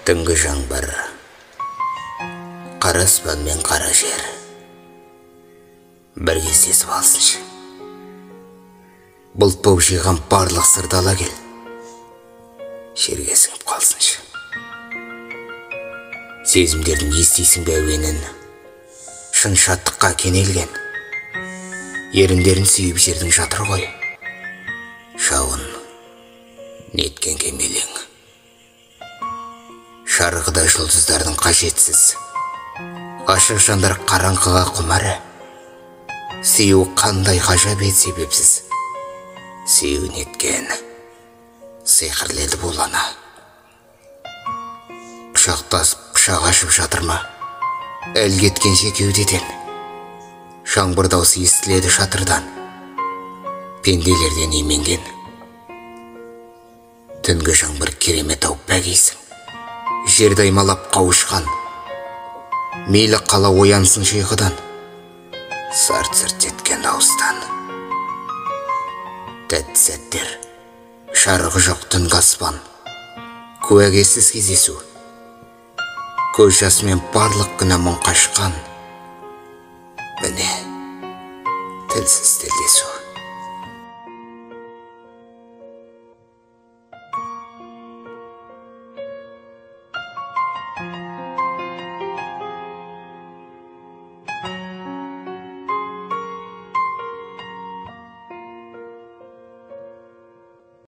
Түнгі жаңбыр, қара аспан мен қара жер бір кездесіп алсыншы. Бұлт боп жиған барлық сырды ала кел, жерге сіңіп қалсыншы. Сезімдердің естисің бе әуенін, шын шаттыққа кенелген, еріндерін сүйіп жердің жатыр ғой. Шауын неткен кемелең, шарғыда жұлдыздардың қажетсіз, ғашық жандар қараңғыға құмары. Сүю қандай ғажап ет себепсіз, сүю неткен сиқырлы еді бұл ана. Құшақтасып құшақ ашып жатыр ма әл кеткенше кеудеден, жаңбыр даусы естіледі шатырдан, пенделерден именген. Түнгі жаңбыр керемет ау бәгейсің, жерді аймалап қауышқан, мейлі қала оянсын жиғыдан, сарт-сырт еткен дауыстан. Тәтті сәттер, жарығы жоқ түнгі аспан, куәгерсіз кездесу, көз жасымен барлық күні мұң қашқан, міне тілсіз тілдесу.